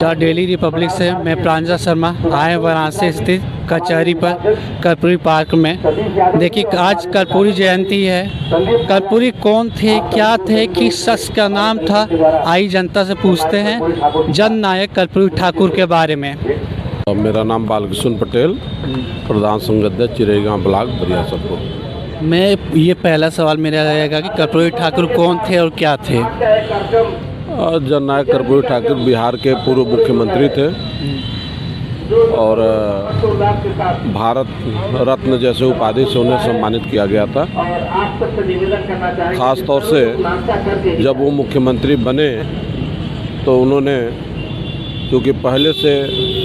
Daily Republic से मैं प्रांजल शर्मा आए वाराणसी स्थित कचहरी पर कर्पूरी पार्क में। देखिए आज कर्पूरी जयंती है। कर्पूरी कौन थे, क्या थे, किस शख्स का नाम था, आई जनता से पूछते हैं जन नायक कर्पूरी ठाकुर के बारे में। मेरा नाम बालकृष्ण पटेल, प्रधान संघाध्यक्ष चिरईगांव ब्लॉक बरियासरपुर। मैं ये पहला सवाल मेरा रहेगा कि कर्पूरी ठाकुर कौन थे और क्या थे। जननायक कर्पूरी ठाकुर बिहार के पूर्व मुख्यमंत्री थे और भारत रत्न जैसे उपाधि से उन्हें सम्मानित किया गया था। ख़ास तौर से जब वो मुख्यमंत्री बने तो उन्होंने, क्योंकि पहले से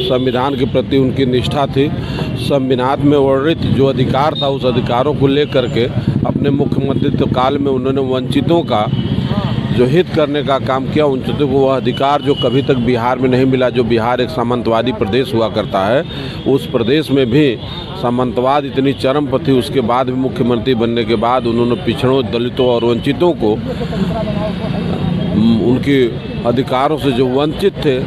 संविधान के प्रति उनकी निष्ठा थी, संविधान में वर्णित जो अधिकार था उस अधिकारों को लेकर के अपने मुख्यमंत्रित्व काल में उन्होंने वंचितों का जो हित करने का काम किया। वंचितों को वह अधिकार जो कभी तक बिहार में नहीं मिला, जो बिहार एक सामंतवादी प्रदेश हुआ करता है, उस प्रदेश में भी सामंतवाद इतनी चरम पर थी। उसके बाद भी मुख्यमंत्री बनने के बाद उन्होंने पिछड़ों, दलितों और वंचितों को उनके अधिकारों से जो वंचित थे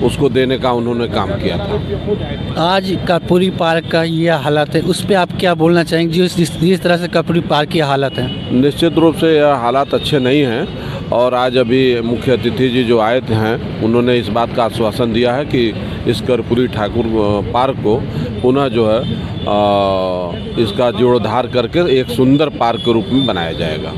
उसको देने का उन्होंने काम किया था। आज कर्पूरी पार्क का ये हालत है, उस पर आप क्या बोलना चाहेंगे जिस तरह से कर्पूरी पार्क की हालत है। निश्चित रूप से यह हालात अच्छे नहीं हैं और आज अभी मुख्य अतिथि जी जो आए हैं उन्होंने इस बात का आश्वासन दिया है कि इस कर्पूरी ठाकुर पार्क को पुनः जो है इसका जीर्णोद्धार करके एक सुंदर पार्क के रूप में बनाया जाएगा।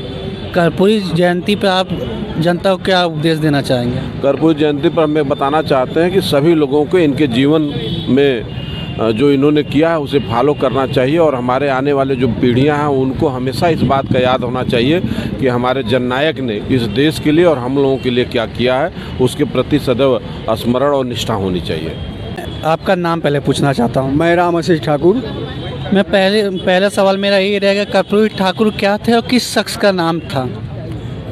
कर्पूरी जयंती पर आप जनता को क्या उपदेश देना चाहेंगे। कर्पूरी जयंती पर हमें बताना चाहते हैं कि सभी लोगों को इनके जीवन में जो इन्होंने किया है उसे फॉलो करना चाहिए और हमारे आने वाले जो पीढ़ियां हैं उनको हमेशा इस बात का याद होना चाहिए कि हमारे जननायक ने इस देश के लिए और हम लोगों के लिए क्या किया है, उसके प्रति सदैव स्मरण और निष्ठा होनी चाहिए। आपका नाम पहले पूछना चाहता हूँ। मैं राम आशीष ठाकुर। मैं पहला सवाल मेरा ये रहेगा, कर्पूरी ठाकुर क्या थे और किस शख्स का नाम था।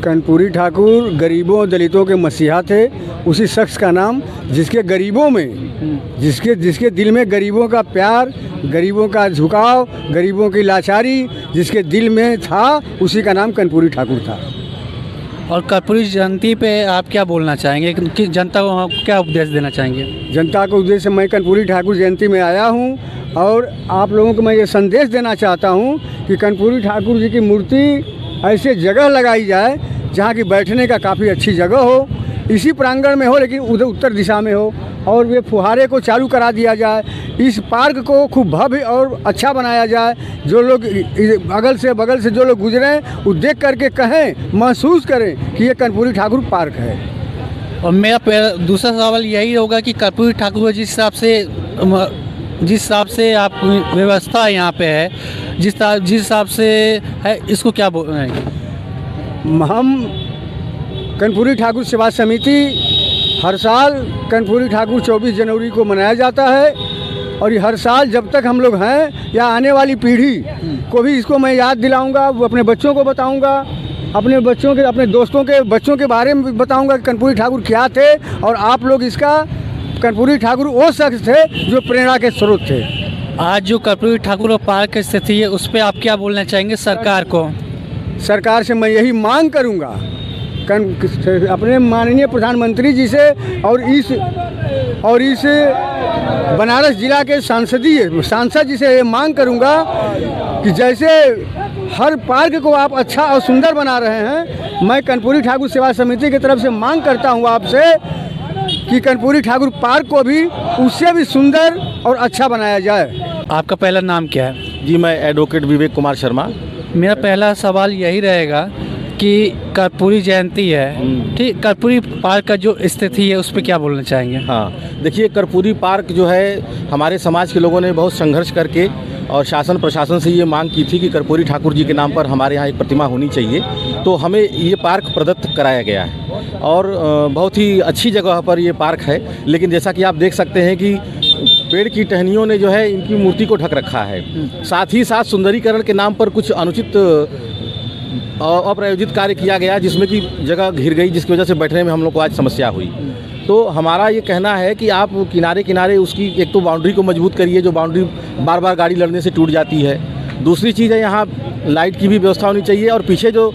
कर्पूरी ठाकुर गरीबों और दलितों के मसीहा थे। उसी शख्स का नाम जिसके गरीबों में, जिसके दिल में गरीबों का प्यार, गरीबों का झुकाव, गरीबों की लाचारी जिसके दिल में था, उसी का नाम कर्पूरी ठाकुर था। और कर्पूरी जयंती पे आप क्या बोलना चाहेंगे कि जनता को क्या उपदेश देना चाहेंगे। जनता को उद्देश्य मैं कर्पूरी ठाकुर जयंती में आया हूँ और आप लोगों को मैं ये संदेश देना चाहता हूँ कि कर्पूरी ठाकुर जी की मूर्ति ऐसे जगह लगाई जाए जहाँ की बैठने का काफ़ी अच्छी जगह हो, इसी प्रांगण में हो लेकिन उधर उत्तर दिशा में हो, और वे फुहारे को चालू करा दिया जाए। इस पार्क को खूब भव्य और अच्छा बनाया जाए। जो लोग अगल से बगल से जो लोग गुजरें वो देख करके कहें, महसूस करें कि ये कर्पूरी ठाकुर पार्क है। और मेरा दूसरा सवाल यही होगा कि कर्पूरी ठाकुर जिस हिसाब से आप व्यवस्था यहाँ पे है, जिस हिसाब से है, इसको क्या बोलेंगे। हम कर्पूरी ठाकुर सेवा समिति हर साल कर्पूरी ठाकुर 24 जनवरी को मनाया जाता है और ये हर साल जब तक हम लोग हैं या आने वाली पीढ़ी को भी इसको मैं याद दिलाऊंगा, वो अपने बच्चों को बताऊंगा, अपने बच्चों के, अपने दोस्तों के बच्चों के बारे में बताऊंगा कि कर्पूरी ठाकुर क्या थे। और आप लोग इसका, कर्पूरी ठाकुर वो शख्स थे जो प्रेरणा के स्रोत थे। आज जो कर्पूरी ठाकुर पार्क की स्थिति है उस पर आप क्या बोलना चाहेंगे सरकार को। सरकार से मैं यही मांग करूंगा, अपने माननीय प्रधानमंत्री जी से और इस बनारस जिला के सांसद जी से ये मांग करूंगा कि जैसे हर पार्क को आप अच्छा और सुंदर बना रहे हैं, मैं कर्पूरी ठाकुर सेवा समिति की तरफ से मांग करता हूं आपसे कि कर्पूरी ठाकुर पार्क को भी उससे भी सुंदर और अच्छा बनाया जाए। आपका पहला नाम क्या है। जी, मैं एडवोकेट विवेक कुमार शर्मा। मेरा पहला सवाल यही रहेगा कि कर्पूरी जयंती है, ठीक, कर्पूरी पार्क का जो स्थिति है उस पर क्या बोलना चाहेंगे। हाँ, देखिए कर्पूरी पार्क जो है हमारे समाज के लोगों ने बहुत संघर्ष करके और शासन प्रशासन से ये मांग की थी कि कर्पूरी ठाकुर जी के नाम पर हमारे यहाँ एक प्रतिमा होनी चाहिए, तो हमें ये पार्क प्रदत्त कराया गया है और बहुत ही अच्छी जगह पर ये पार्क है। लेकिन जैसा कि आप देख सकते हैं कि पेड़ की टहनियों ने जो है इनकी मूर्ति को ढक रखा है। साथ ही साथ सुंदरीकरण के नाम पर कुछ अनुचित अप्रायोजित कार्य किया गया जिसमें कि जगह घिर गई, जिसकी वजह से बैठने में हम लोग को आज समस्या हुई। तो हमारा ये कहना है कि आप किनारे किनारे उसकी एक तो बाउंड्री को मजबूत करिए, जो बाउंड्री बार बार गाड़ी लड़ने से टूट जाती है। दूसरी चीज़ है यहाँ लाइट की भी व्यवस्था होनी चाहिए और पीछे जो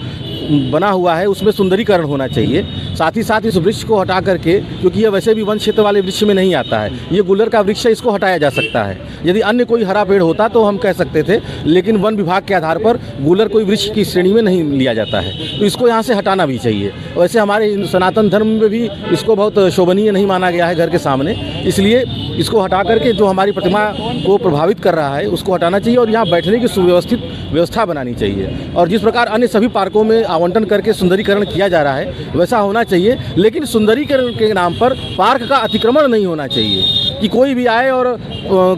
बना हुआ है उसमें सुंदरीकरण होना चाहिए। साथ ही साथ इस वृक्ष को हटा करके, क्योंकि ये वैसे भी वन क्षेत्र वाले वृक्ष में नहीं आता है, ये गुल्लर का वृक्ष है, इसको हटाया जा सकता है। यदि अन्य कोई हरा पेड़ होता तो हम कह सकते थे, लेकिन वन विभाग के आधार पर गुल्लर कोई वृक्ष की श्रेणी में नहीं लिया जाता है, तो इसको यहाँ से हटाना भी चाहिए। वैसे हमारे सनातन धर्म में भी इसको बहुत शोभनीय नहीं माना गया है घर के सामने, इसलिए इसको हटा करके जो हमारी प्रतिमा को प्रभावित कर रहा है उसको हटाना चाहिए और यहाँ बैठने की सुव्यवस्थित व्यवस्था बनानी चाहिए। और जिस प्रकार अन्य सभी पार्कों में आवंटन करके सुंदरीकरण किया जा रहा है वैसा होना चाहिए, लेकिन सुंदरीकरण के नाम पर पार्क का अतिक्रमण नहीं होना चाहिए कि कोई भी आए और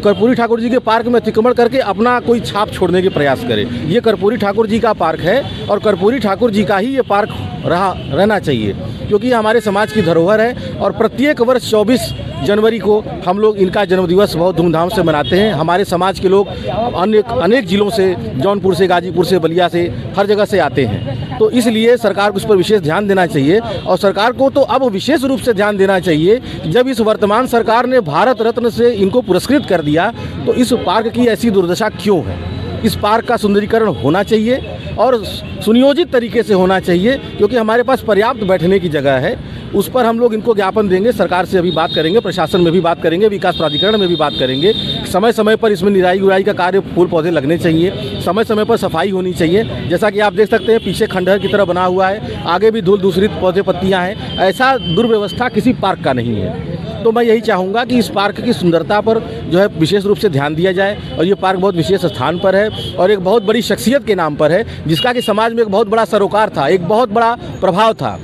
कर्पूरी ठाकुर जी के पार्क में अतिक्रमण करके अपना कोई छाप छोड़ने के प्रयास करे। ये कर्पूरी ठाकुर जी का पार्क है और कर्पूरी ठाकुर जी का ही ये पार्क रहना चाहिए, क्योंकि ये हमारे समाज की धरोहर है। और प्रत्येक वर्ष 24 जनवरी को हम लोग इनका जन्मदिवस बहुत धूमधाम से मनाते हैं। हमारे समाज के लोग अनेक जिलों से, जौनपुर से, गाजीपुर से, बलिया से, हर जगह से आते हैं। तो इसलिए सरकार को उस पर विशेष ध्यान देना चाहिए और सरकार को तो अब विशेष रूप से ध्यान देना चाहिए। जब इस वर्तमान सरकार ने भारत रत्न से इनको पुरस्कृत कर दिया तो इस पार्क की ऐसी दुर्दशा क्यों है? इस पार्क का सुंदरीकरण होना चाहिए और सुनियोजित तरीके से होना चाहिए, क्योंकि हमारे पास पर्याप्त बैठने की जगह है। उस पर हम लोग इनको ज्ञापन देंगे, सरकार से अभी बात करेंगे, प्रशासन में भी बात करेंगे, विकास प्राधिकरण में भी बात करेंगे। समय समय पर इसमें निराई गुड़ाई का कार्य, फूल पौधे लगने चाहिए, समय समय पर सफाई होनी चाहिए। जैसा कि आप देख सकते हैं पीछे खंडहर की तरह बना हुआ है, आगे भी धूल दूसरी पौधे पत्तियाँ हैं। ऐसा दुर्व्यवस्था किसी पार्क का नहीं है। तो मैं यही चाहूँगा कि इस पार्क की सुंदरता पर जो है विशेष रूप से ध्यान दिया जाए। और ये पार्क बहुत विशेष स्थान पर है और एक बहुत बड़ी शख्सियत के नाम पर है, जिसका कि समाज में एक बहुत बड़ा सरोकार था, एक बहुत बड़ा प्रभाव था।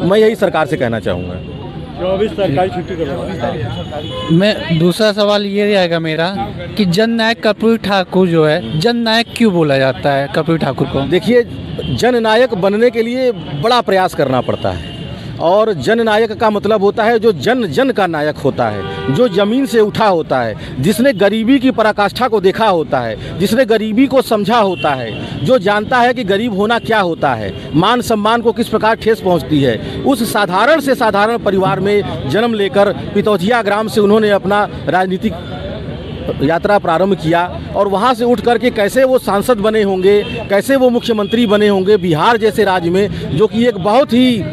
मैं यही सरकार से कहना चाहूँगा। 24 सरकारी छुट्टी करवा। मैं दूसरा सवाल ये रहेगा मेरा कि जननायक कर्पूरी ठाकुर जो है, जननायक क्यों बोला जाता है कर्पूरी ठाकुर को? देखिए, जननायक बनने के लिए बड़ा प्रयास करना पड़ता है और जननायक का मतलब होता है जो जन जन का नायक होता है, जो ज़मीन से उठा होता है, जिसने गरीबी की पराकाष्ठा को देखा होता है, जिसने गरीबी को समझा होता है, जो जानता है कि गरीब होना क्या होता है, मान सम्मान को किस प्रकार ठेस पहुंचती है। उस साधारण से साधारण परिवार में जन्म लेकर पितौतिया ग्राम से उन्होंने अपना राजनीतिक यात्रा प्रारंभ किया और वहाँ से उठ करके कैसे वो सांसद बने होंगे, कैसे वो मुख्यमंत्री बने होंगे बिहार जैसे राज्य में, जो कि एक बहुत ही,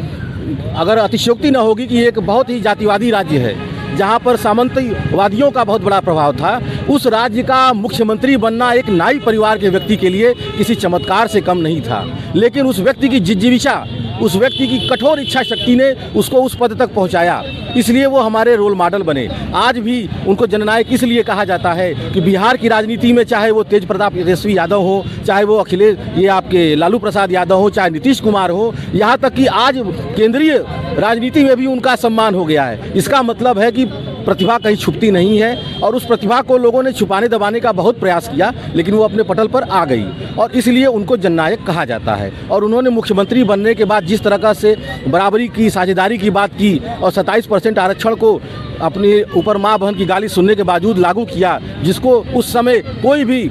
अगर अतिशयोक्ति न होगी कि एक बहुत ही जातिवादी राज्य है, जहाँ पर सामंतवादियों का बहुत बड़ा प्रभाव था। उस राज्य का मुख्यमंत्री बनना एक नाई परिवार के व्यक्ति के लिए किसी चमत्कार से कम नहीं था, लेकिन उस व्यक्ति की जिज्ञासा, उस व्यक्ति की कठोर इच्छा शक्ति ने उसको उस पद तक पहुंचाया, इसलिए वो हमारे रोल मॉडल बने। आज भी उनको जननायक इसलिए कहा जाता है कि बिहार की राजनीति में चाहे वो तेज प्रताप तेजस्वी यादव हो, चाहे वो अखिलेश ये आपके लालू प्रसाद यादव हो, चाहे नीतीश कुमार हो, यहाँ तक कि आज केंद्रीय राजनीति में भी उनका सम्मान हो गया है। इसका मतलब है कि प्रतिभा कहीं छुपती नहीं है और उस प्रतिभा को लोगों ने छुपाने दबाने का बहुत प्रयास किया, लेकिन वो अपने पटल पर आ गई और इसलिए उनको जननायक कहा जाता है। और उन्होंने मुख्यमंत्री बनने के बाद जिस तरह से बराबरी की, साझेदारी की बात की और 27% आरक्षण को अपने ऊपर माँ बहन की गाली सुनने के बावजूद लागू किया, जिसको उस समय कोई भी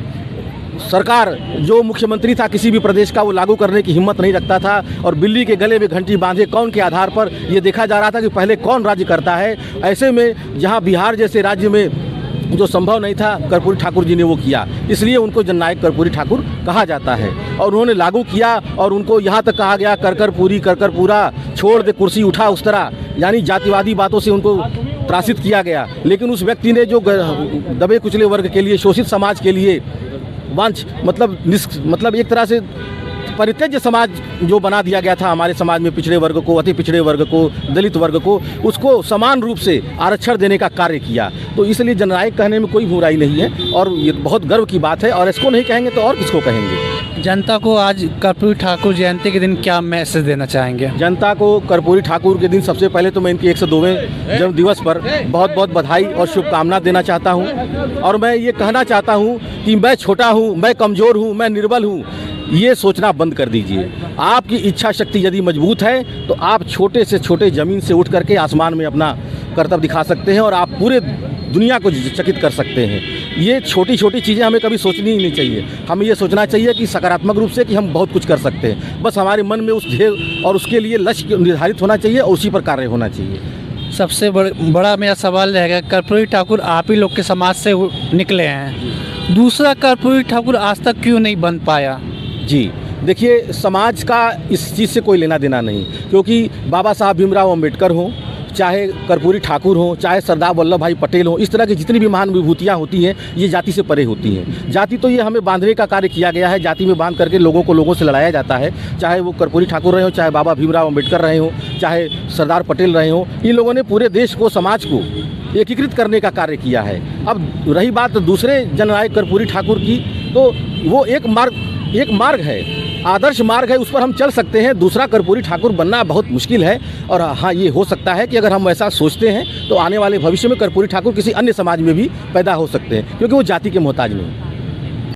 सरकार जो मुख्यमंत्री था किसी भी प्रदेश का वो लागू करने की हिम्मत नहीं रखता था और बिल्ली के गले में घंटी बांधे कौन के आधार पर ये देखा जा रहा था कि पहले कौन राज्य करता है। ऐसे में जहां बिहार जैसे राज्य में जो संभव नहीं था, कर्पूरी ठाकुर जी ने वो किया, इसलिए उनको जननायक कर्पूरी ठाकुर कहा जाता है। और उन्होंने लागू किया और उनको यहाँ तक कहा गया कर पूरा छोड़ दे कुर्सी उठा उस तरह, यानी जातिवादी बातों से उनको त्रासित किया गया। लेकिन उस व्यक्ति ने जो दबे कुचले वर्ग के लिए, शोषित समाज के लिए मतलब एक तरह से परित्यज्य समाज जो बना दिया गया था हमारे समाज में, पिछड़े वर्ग को, अति पिछड़े वर्ग को, दलित वर्ग को, उसको समान रूप से आरक्षण देने का कार्य किया। तो इसलिए जननायक कहने में कोई बुराई नहीं है और ये बहुत गर्व की बात है। और इसको नहीं कहेंगे तो और किसको कहेंगे? जनता को आज कर्पूरी ठाकुर जयंती के दिन क्या मैसेज देना चाहेंगे? जनता को कर्पूरी ठाकुर के दिन सबसे पहले तो मैं इनके 102वें जन्म दिवस पर बहुत बहुत बधाई और शुभकामना देना चाहता हूं। और मैं ये कहना चाहता हूं कि मैं छोटा हूं, मैं कमज़ोर हूं, मैं निर्बल हूं, ये सोचना बंद कर दीजिए। आपकी इच्छा शक्ति यदि मजबूत है तो आप छोटे से छोटे ज़मीन से उठ करके आसमान में अपना करतब दिखा सकते हैं और आप पूरे दुनिया को चकित कर सकते हैं। ये छोटी छोटी चीज़ें हमें कभी सोचनी ही नहीं चाहिए। हमें ये सोचना चाहिए कि सकारात्मक रूप से कि हम बहुत कुछ कर सकते हैं। बस हमारे मन में उस ध्येय और उसके लिए लक्ष्य निर्धारित होना चाहिए और उसी पर कार्य होना चाहिए। सबसे बड़ा मेरा सवाल रहेगा, कर्पूरी ठाकुर आप ही लोग के समाज से निकले हैं, दूसरा कर्पूरी ठाकुर आज तक क्यों नहीं बन पाया? जी, देखिए, समाज का इस चीज़ से कोई लेना देना नहीं, क्योंकि बाबा साहब भीमराव अम्बेडकर हों, चाहे कर्पूरी ठाकुर हों, चाहे सरदार वल्लभ भाई पटेल हों, इस तरह की जितनी भी महान विभूतियाँ होती हैं ये जाति से परे होती हैं। जाति तो ये हमें बांधने का कार्य किया गया है, जाति में बांध करके लोगों को लोगों से लड़ाया जाता है, चाहे वो कर्पूरी ठाकुर रहे हों, चाहे बाबा भीमराव अम्बेडकर रहे हों, चाहे सरदार पटेल रहे हों। इन लोगों ने पूरे देश को, समाज को एकीकृत करने का कार्य किया है। अब रही बात दूसरे जननायक कर्पूरी ठाकुर की, तो वो एक मार्ग है, आदर्श मार्ग है, उस पर हम चल सकते हैं। दूसरा कर्पूरी ठाकुर बनना बहुत मुश्किल है। और हाँ, ये हो सकता है कि अगर हम ऐसा सोचते हैं तो आने वाले भविष्य में कर्पूरी ठाकुर किसी अन्य समाज में भी पैदा हो सकते हैं, क्योंकि वो जाति के मोहताज नहीं।